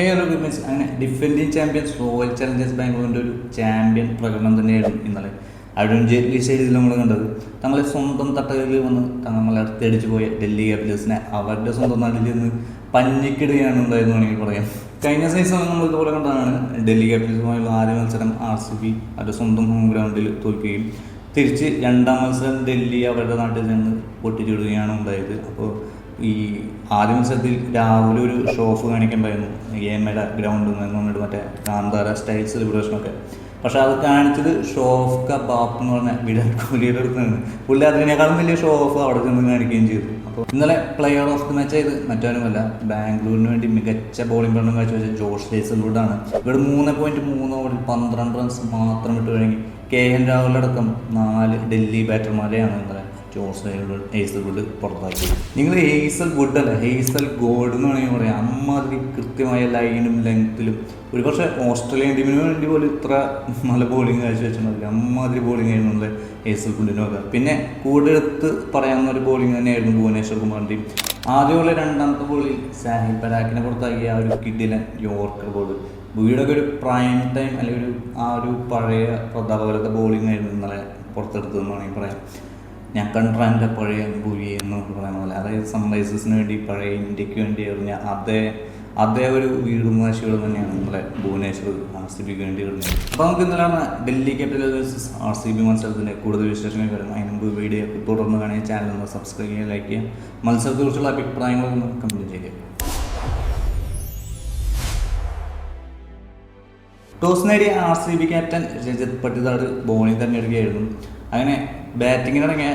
അങ്ങനെ defending champions royal Challengers ബാംഗ്ലൂരിൻ്റെ ഒരു champion പ്രകടനം തന്നെയായിരുന്നു ഇന്നലെ. അരുൺ ജെയ്റ്റ്ലി സ്റ്റേഡിയത്തിൽ നമ്മൾ കണ്ടത് തങ്ങളെ സ്വന്തം തട്ടകളിൽ വന്ന് തങ്ങളെ അടുത്തടിച്ച് പോയ ഡൽഹി ക്യാപിറ്റൽസിനെ അവരുടെ സ്വന്തം നാട്ടിൽ നിന്ന് പഞ്ഞിക്കിടുകയാണ് ഉണ്ടായെന്ന് വേണമെങ്കിൽ പറയാം. കഴിഞ്ഞ സീസൺ നമ്മൾ ഇതുപോലെ കണ്ടതാണ്. ഡൽഹി ക്യാപിറ്റൽസുമായുള്ള ആദ്യ മത്സരം RCB അവരുടെ സ്വന്തം ഹോം ഗ്രൗണ്ടിൽ തോൽക്കുകയും തിരിച്ച് രണ്ടാം മത്സരം ഡൽഹി അവരുടെ നാട്ടിൽ നിന്ന് പൊട്ടിച്ചിടുകയാണ് ഉണ്ടായത്. അപ്പോൾ ഈ ആദ്യ മത്സരത്തിൽ രാവിലെ ഒരു ഷോ ഓഫ് കാണിക്കണ്ടായിരുന്നു ഏമയുടെ ഗ്രൗണ്ടിൽ നിന്ന് വന്നിട്ട് മറ്റേ കാന്താര സ്റ്റൈൽ സെലിബ്രേഷനൊക്കെ. പക്ഷെ അത് കാണിച്ചത് ഷോ ഓഫ് ബാപ്പ് എന്ന് പറഞ്ഞ വിരാട് കോഹ്ലിയുടെ അടുത്താണ്. പുള്ളി അതിനേക്കാളും വലിയ ഷോ ഓഫ് അവിടെ ചെന്ന് കാണിക്കുകയും ചെയ്തു. അപ്പോൾ ഇന്നലെ പ്ലെയർ ഓഫ് ദി മാച്ച് ആയത് മറ്റാരുമല്ല, ബാംഗ്ലൂരിന് വേണ്ടി മികച്ച ബോളിംഗ് പ്രകടനം കാഴ്ചവെച്ച ജോഷ് ഹേസൽവുഡാണ്. ഇവിടെ 3.3 ഓവറിൽ 12 റൺസ് മാത്രം ഇട്ട് കഴിഞ്ഞ് KL രാഹുലടക്കം 4 ഡൽഹി ബാറ്റർമാരെയാണ് ഇന്നലെ ജോസ് ഹേസൽവുഡ് പുറത്താക്കിയത്. നിങ്ങൾ ഹേസൽവുഡ് അല്ല, ഹേസൽ ഗോഡ് എന്ന് വേണമെങ്കിൽ പറയാം. അമ്മാതിരി കൃത്യമായ ലൈനും ലെങ്ത്തിലും ഒരു പക്ഷേ ഓസ്ട്രേലിയൻ ടീമിന് വേണ്ടി പോലും ഇത്ര നല്ല ബോളിംഗ് കാഴ്ച വെച്ചിട്ടുണ്ടാവില്ല. അമ്മാതിരി ബോളിംഗ് ആയിരുന്നു നമ്മുടെ ഹേസൽവുഡിനൊക്കെ. പിന്നെ കൂടുതലെടുത്ത് പറയാവുന്ന ഒരു ബോളിംഗ് തന്നെയായിരുന്നു ഭുവനേശ്വർ കുമാറിൻ്റെയും. ആദ്യമുള്ള രണ്ടാമത്തെ ബോളിൽ സാഹിൽ പരാഖിനെ പുറത്താക്കിയ ആ ഒരു കിഡിലൻ യോർക്കർ ബോൾ, ഭൂയിയുടെ ഒരു പ്രൈം ടൈം അല്ലെങ്കിൽ ഒരു പഴയ പ്രതാപകരത്തെ ബോളിംഗ് ആയിരുന്നു ഇന്നലെ പുറത്തെടുത്തതെന്ന് വേണമെങ്കിൽ പറയാം. ഞാൻ കണ്ടാൻ്റെ പഴയ ഭൂവി എന്ന് പറയുന്ന പോലെ, അതായത് സൺറൈസേഴ്സിന് വേണ്ടി പഴയ ഇന്ത്യക്ക് വേണ്ടി എറിഞ്ഞ അതേ ഒരു വീടുമാശികൾ തന്നെയാണ് ഇന്നലെ ഭുവനേശ്വർ RCBക്ക് വേണ്ടി എറിഞ്ഞത്. അപ്പോൾ നമുക്ക് ഇന്നലെയാണ് ഡൽഹി ക്യാപിറ്റൽസ് വേഴ്സസ് RCB മത്സരത്തിൻ്റെ കൂടുതൽ വിശേഷങ്ങൾ വരും. അതിന് മുമ്പ് വീഡിയോ തുടർന്ന് കാണുക, ചാനൽ ഒന്ന് സബ്സ്ക്രൈബ് ചെയ്യുക, ലൈക്ക് ചെയ്യുക, മത്സരത്തെക്കുറിച്ചുള്ള അഭിപ്രായങ്ങളൊന്ന് കമൻറ്റ് ചെയ്യുക. ടോസ് നേടിയ RCB captain Rajat Patidar bowling തിരഞ്ഞെടുക്കുകയായിരുന്നു. അങ്ങനെ ബാറ്റിങ്ങിനിറങ്ങിയ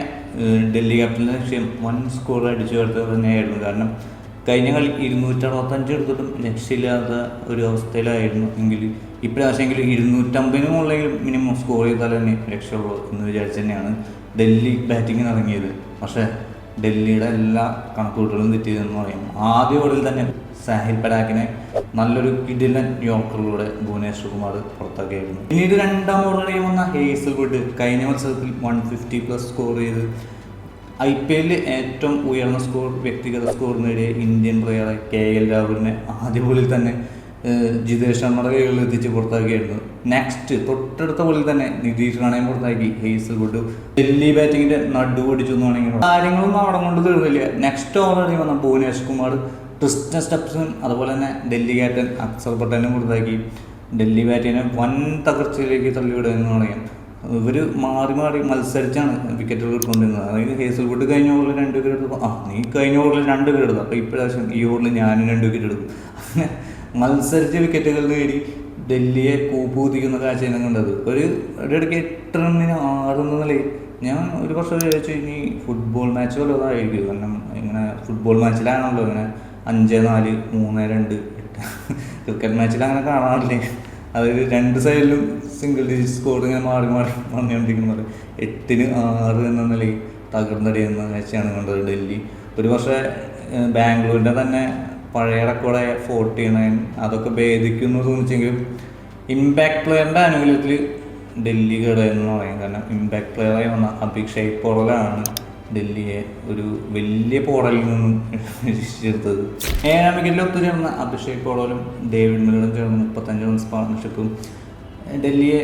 ഡൽഹി ക്യാപിറ്റലിൻ്റെ ലക്ഷ്യം 1 സ്കോർ അടിച്ചു ചേർത്തത് തന്നെയായിരുന്നു. കാരണം കഴിഞ്ഞ കളി 265 എടുത്തിട്ടും രക്ഷയില്ലാത്ത ഒരു അവസ്ഥയിലായിരുന്നു. എങ്കിൽ ഇപ്രാവശ്യമെങ്കിൽ 250 മുകളിലെങ്കിലും മിനിമം സ്കോർ ചെയ്താൽ തന്നെ രക്ഷയുള്ളൂ എന്ന് വിചാരിച്ച് തന്നെയാണ് ഡൽഹി ബാറ്റിങ്ങിന് ഇറങ്ങിയത്. പക്ഷേ ഡൽഹിയുടെ എല്ലാ കണക്കുകൂട്ടലും തെറ്റിയതെന്ന് പറയും. ആദ്യ ഓവറിൽ തന്നെ സാഹിൽ പരാഖിനെ നല്ലൊരു കിഡിലൻ യോർക്കറിലൂടെ ഭുവനേശ്വർ കുമാർ പുറത്താക്കിയായിരുന്നു. പിന്നീട് രണ്ടാം ഓവറിൽ വന്ന ഹേസൽവുഡ് കഴിഞ്ഞ മത്സരത്തിൽ 150+ സ്കോർ ചെയ്ത് IPL ഏറ്റവും ഉയർന്ന വ്യക്തിഗത സ്കോർ നേടിയ ഇന്ത്യൻ പ്ലെയറെ KL രാഹുലിനെ ആദ്യ ബോളിൽ തന്നെ ജിതേഷ് ശർമ്മയുടെ കൈകളിൽ എത്തിച്ച് പുറത്താക്കിയായിരുന്നു. നെക്സ്റ്റ് തൊട്ടടുത്ത ബോളിൽ തന്നെ നിതീഷ് റാണയും പുറത്താക്കി ഹേസൽവുഡ് ഡൽഹി ബാറ്റിങ്ങിന്റെ നടുപൊടിച്ചു എന്ന് വേണമെങ്കിൽ കാര്യങ്ങളൊന്നും അവിടെ കൊണ്ട് തീർന്നില്ല. നെക്സ്റ്റ് ഓവറിൽ വന്ന ഭുവനേശ്വർ കുമാർ ട്രിസ്റ്റൻ സ്റ്റെപ്സും അതുപോലെ തന്നെ ഡൽഹി ക്യാപ്റ്റൻ അക്സർ പട്ടേലിനും പുറത്താക്കി ഡൽഹി ബാറ്റിനെ വൻ തകർച്ചയിലേക്ക് തള്ളിവിടുക എന്ന് പറയാം. ഇവർ മാറി മത്സരിച്ചാണ് വിക്കറ്റുകൾ എടുത്തുകൊണ്ടിരുന്നത്. അതായത് ഹേസൽവുഡ് കഴിഞ്ഞ ഓവറിൽ 2 വിക്കറ്റ് എടുത്തു, നീ കഴിഞ്ഞ ഓവറിൽ 2 വിക്കറ്റ് എടുത്തു, അപ്പോൾ ഇപ്രാവശ്യം ഈ ഓവറിൽ ഞാനും 2 വിക്കറ്റ് എടുക്കും. അങ്ങനെ മത്സരിച്ച് വിക്കറ്റുകൾ നേടി ഡൽഹിയെ കൂപ്പുകുത്തിക്കുന്ന കാഴ്ചയാണ് കണ്ടത്. ഒരു ഇടയ്ക്ക് 8 റണ്ണിന് 6 എന്ന നിലയിൽ ഞാൻ ഒരു പക്ഷേ വിചാരിച്ചു ഇനി ഫുട്ബോൾ മാച്ച് വല്ലതായിരിക്കും. കാരണം ഇങ്ങനെ ഫുട്ബോൾ മാച്ചിലാണല്ലോ ഇങ്ങനെ 5-4, 3-2 ക്രിക്കറ്റ് മാച്ചിൽ അങ്ങനെ കാണാറില്ലേ. അതായത് 2 സൈഡിലും സിംഗിൾ ഡിജിറ്റ് സ്കോർ ഇങ്ങനെ മാറി വന്നുകൊണ്ടിരിക്കുന്നത്. 8-6 എന്ന നിലയിൽ തകർന്നടിയുന്ന കാഴ്ചയാണ് കണ്ടത് ഡൽഹി. ഒരു പക്ഷേ ബാംഗ്ലൂരിൻ്റെ തന്നെ പഴയ റെക്കോർഡായ 49 അതൊക്കെ ഭേദിക്കുന്നു തോന്നിച്ചെങ്കിലും ഇമ്പാക്ട് പ്ലെയറിൻ്റെ ആനുകൂല്യത്തിൽ ഡൽഹി കേടായെന്ന് പറയാം. കാരണം ഇമ്പാക്ട് പ്ലെയറായി വന്ന അഭിഷേക് പോറലാണ് ഡൽഹിയെ ഒരു വലിയ പോറലിൽ നിന്നും രക്ഷിച്ചെടുത്തത്. 7ാം വിക്കറ്റിൽ ഒത്തുചേർന്ന അഭിഷേക് പോറലും ഡേവിഡ് മില്ലറും ചേർന്ന് 35 റൺസ് പാർട്ണർഷിപ്പും ഡൽഹിയെ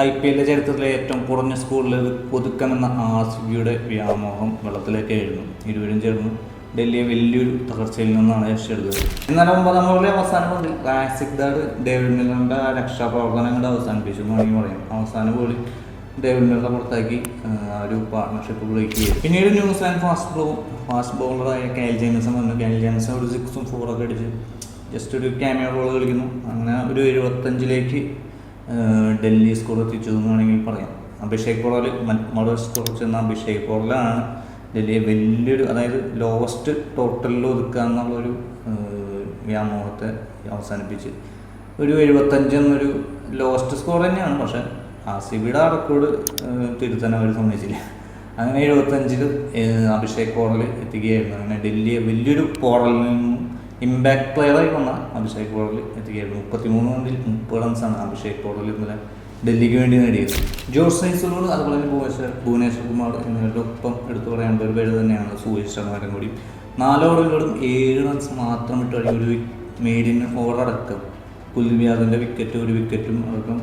IPL ചരിത്രത്തിലെ ഏറ്റവും കുറഞ്ഞ സ്കോറിൽ ഒതുക്കാമെന്ന RCBയുടെ വ്യാമോഹം വെള്ളത്തിലേക്കായിരുന്നു. ഇരുവരും ചേർന്ന് ഡൽഹിയെ വലിയൊരു തകർച്ചയിൽ നിന്നാണ് രക്ഷയെടുത്തത്. എന്നാൽ 9ാം ഓവറിലെ അവസാന ബോളിൽ റാസിക് ദാഡ് ഡേവിഡ് മില്ലറിൻ്റെ രക്ഷാപ്രവർത്തനങ്ങൾ അവസാനിപ്പിച്ചു എന്ന് വേണമെങ്കിൽ പറയാം. അവസാന ബോളിൽ ഡേവിഡ് മില്ലറെ പുറത്താക്കി ഒരു പാർട്ണർഷിപ്പ് ബ്രേക്ക് ചെയ്തു. പിന്നീട് ന്യൂസിലാൻഡ് ഫാസ്റ്റ് ബോളറായ കെൽ ജെയിംസൺ വന്നു. കെൽ ജെയിംസൺ ഒരു 6ഉം 4ഒക്കെ അടിച്ച് ജസ്റ്റ് ഒരു ക്യാമിയോ ബോൾ കളിക്കുന്നു. അങ്ങനെ ഒരു 75ലേക്ക് ഡൽഹി സ്കോർ എത്തിച്ചു എന്ന് വേണമെങ്കിൽ പറയാം. അഭിഷേക് പോറൽ മോഡൽ സ്കോർ ചെന്ന അഭിഷേക് പോറലാണ് ഡൽഹിയെ വലിയൊരു, അതായത് ലോവസ്റ്റ് ടോട്ടലിൽ ഒതുക്കുക എന്നുള്ളൊരു വ്യാമോഹത്തെ അവസാനിപ്പിച്ച് ഒരു 75 എന്നൊരു ലോവസ്റ്റ് സ്കോർ തന്നെയാണ്. പക്ഷേ RCBയുടെ റെക്കോർഡ് തിരുത്താൻ അവർ സമ്മതിച്ചില്ല. അങ്ങനെ 75ൽ അഭിഷേക് പോറൽ എത്തിക്കുകയായിരുന്നു. അങ്ങനെ ഡൽഹിയെ വലിയൊരു പോറലിൽ നിന്നും ഇമ്പാക്ട് പ്ലെയറായി വന്ന അഭിഷേക് പോറൽ എത്തിക്കുകയായിരുന്നു. 33 റണ്ണിൽ 30 റൺസാണ് അഭിഷേക് പോറൽ ഇന്നലെ ഡൽഹിക്ക് വേണ്ടി നേടിയത്. ജോഷ് ഹേസൽവുഡ് അതുപോലെ തന്നെ ഭുവനേശ്വർ കുമാർ എന്നിവരുടെ ഒപ്പം എടുത്തു പറയേണ്ട ഒരു പേര് തന്നെയാണ് സൂര്യ ശർമ്മയും കൂടി. 4 ഓവറുകളും 7 റൺസ് മാത്രം ഇട്ട് ഒരു മെയ്ഡിൻ ഓവർ അടക്കം കുൽദീപ് യാദവിൻ്റെ ഒരു വിക്കറ്റും അടക്കം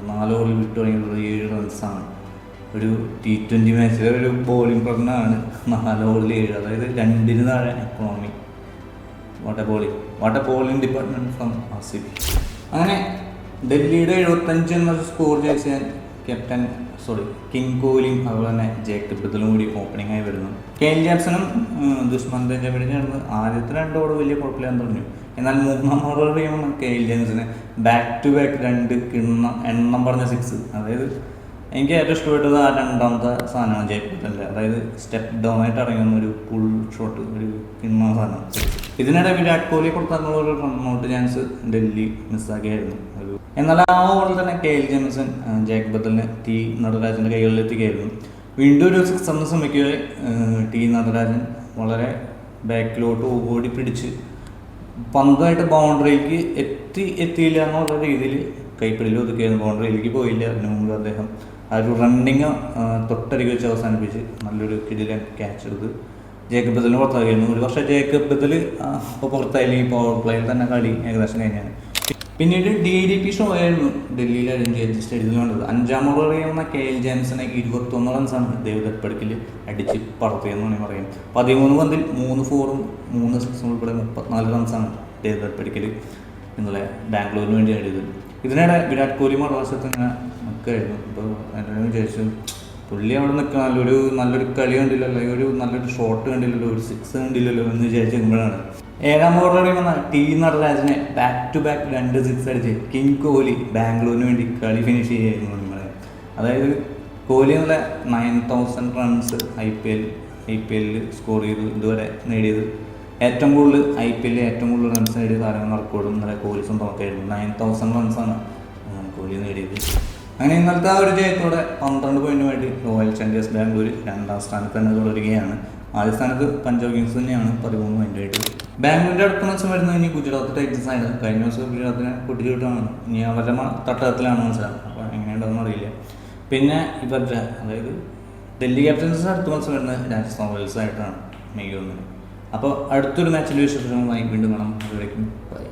4 ഓവറിൽ വിട്ടു തുടങ്ങിയിട്ടുള്ളത് 7 റൺസാണ്. ഒരു T20 മാച്ചിലെ ഒരു ബോളിംഗ് പ്രകടനമാണ് 4 ഓവറിൽ 7, അതായത് 2 താഴെ economy. What A bowling department from RCB. അങ്ങനെ ഡൽഹിയുടെ 75 എന്ന സ്കോർ ജയിച്ച ക്യാപ്റ്റൻ കിങ് കോഹ്ലിയും അതുപോലെ തന്നെ ജേക്കബ് ബദലും കൂടി ഓപ്പണിംഗ് ആയി വരുന്നു. കെയ്ൽ ജാക്സണും ദുഷ്മന്ത് ജബേജയും ചേർന്ന് ആദ്യത്തെ 2 ഓവർ വലിയ കുഴപ്പമില്ലാന്ന് പറഞ്ഞു. എന്നാൽ 3-ാം ഓവർ കഴിയുമ്പോൾ കെയ്ൽ ജാക്സന് ബാക്ക് ടു ബാക്ക് 2 എണ്ണം പറഞ്ഞ 6. അതായത് എനിക്ക് ഏറ്റവും ഇഷ്ടപ്പെട്ടത് ആ 2ാമത്തെ സാധനമാണ് ജേക്കബ് ബദലിൻ്റെ, അതായത് സ്റ്റെപ്പ് ഡൗൺ ആയിട്ട് ഇറങ്ങുന്ന ഒരു പുൾ ഷോട്ട്, ഒരു കിണ്ണ സാധനം. ഇതിനിടെ വിരാട് കോഹ്ലി കൊടുത്താൽ ഒരു റണ്ണൗട്ട് ചാൻസ് ഡൽഹി മിസ്സാക്കിയായിരുന്നു. എന്നാൽ ആ ഓവറിൽ തന്നെ കെയ്ൽ ജെയിംസൺ ജേക്കബ് ബദലിനെ ടി നടരാജൻ്റെ കൈകളിലെത്തിക്കുകയായിരുന്നു. വീണ്ടും ഒരു 6 റൺ ശ്രമിക്കുകയെ ടി നടരാജൻ വളരെ ബാക്കിലോട്ട് ഓടി പിടിച്ച് പന്തായിട്ട് ബൗണ്ടറിയിലേക്ക് എത്തിയില്ല എന്നുള്ള രീതിയിൽ കൈപ്പിടിയിൽ ഒതുക്കിയായിരുന്നു. ബൗണ്ടറിയിലേക്ക് പോയില്ല. അതിനു മുമ്പ് അദ്ദേഹം ആ ഒരു റണ്ണിങ് തൊട്ടരികെ വെച്ച് അവസാനിപ്പിച്ച് നല്ലൊരു കിടിലൻ ക്യാച്ച് എടുത്ത് ജേക്കബ് ബദലിന് പുറത്താക്കിയിരുന്നു. ഒരു പക്ഷേ ജേക്കബ് ബദൽ ഇപ്പോൾ പുറത്തായില്ലെങ്കിൽ പവർ പ്ലേയിൽ തന്നെ കളി ഏകദേശം കഴിഞ്ഞാണ്. പിന്നീട് DDP ഷോ ആയിരുന്നു ഡൽഹിയിൽ അറേഞ്ച് ചെയ്ത് സ്റ്റേഡിയത്തിൽ കണ്ടത്. 5-ാം ഓവർ കഴിയുന്ന കെയ്ൽ ജാൻസനെ 21 റൺസാണ് ദേവദത്ത് പടിക്കൽ അടിച്ച് പറത്തിയെന്ന് വേണമെങ്കിൽ പറയാം. 13 പന്തിൽ 3 4ഉം 3 6ഉം ഉൾപ്പെടെ 34 റൺസാണ് ദേവദത്ത് പടിക്കൽ ഇന്നലെ ബാംഗ്ലൂരിന് വേണ്ടി നേടിയത്. ഇതിനിടെ വിരാട് കോഹ്ലി മറുവശത്ത് ഇങ്ങനെ നിൽക്കുകയായിരുന്നു. ഇപ്പോൾ എന്നോട് വിചാരിച്ചു, പുള്ളി അവിടെ നിൽക്കുക നല്ലൊരു കളി കണ്ടില്ലല്ലോ, നല്ലൊരു ഷോട്ട് കണ്ടില്ലല്ലോ, ഒരു 6 കണ്ടില്ലല്ലോ എന്ന് വിചാരിച്ച് നിൽക്കുമ്പോഴാണ് 7-ാം ഓവർ കഴിയുമ്പോൾ ടി നടരാജനെ ബാക്ക് ടു ബാക്ക് 2 6 അടിച്ച് കിങ് കോഹ്ലി ബാംഗ്ലൂരിന് വേണ്ടി കളി ഫിനിഷ് ചെയ്യായിരുന്നു നിങ്ങളെ. അതായത് കോഹ്ലി എന്നുള്ള 9000 റൺസ് IPL സ്കോർ ചെയ്തു ഇതുവരെ നേടിയത്. ഏറ്റവും കൂടുതൽ IPL ഏറ്റവും കൂടുതൽ റൺസ് നേടിയ താരങ്ങൾ റെക്കോർഡും ഇന്നലെ കോഹ്ലി സ്വന്തമാക്കായിരുന്നു. 9000 റൺസാണ് കോഹ്ലി നേടിയത്. അങ്ങനെ ഇന്നലത്തെ ആ ഒരു ജയത്തോടെ 12 പോയിന്റുമായിട്ട് റോയൽ ചലഞ്ചേഴ്സ് ബാംഗ്ലൂർ 2ാം സ്ഥാനത്ത് തന്നെ തുടരുകയാണ്. ആദ്യ സ്ഥാനത്ത് പഞ്ചാബ് കിങ്സ് തന്നെയാണ് 13 പോയിന്റായിട്ട്. ബാംഗ്ലൂരിൻ്റെ അടുത്ത മത്സരം വരുന്നത് ഇനി ഗുജറാത്ത് ടൈറ്റൻസ് ആണ്. കഴിഞ്ഞ ദിവസം ഗുജറാത്തിനെ പൊട്ടിച്ചിട്ടാണ്, ഇനി അവരുടെ തട്ടകത്തിലാണ് മത്സരം. അപ്പോൾ എങ്ങനെയുണ്ടെന്ന് അറിയില്ല. പിന്നെ ഇവരുടെ അതായത് ഡൽഹി ക്യാപിറ്റൽസിൻ്റെ അടുത്ത മത്സരം വരുന്നത് രാജസ്ഥാൻ റോയൽസ് ആയിട്ടാണ് May 1. അപ്പോൾ അടുത്തൊരു മാച്ചിൽ വിശേഷങ്ങളുമായി വീണ്ടും കാണാം. അതുവരേക്കും ബൈ.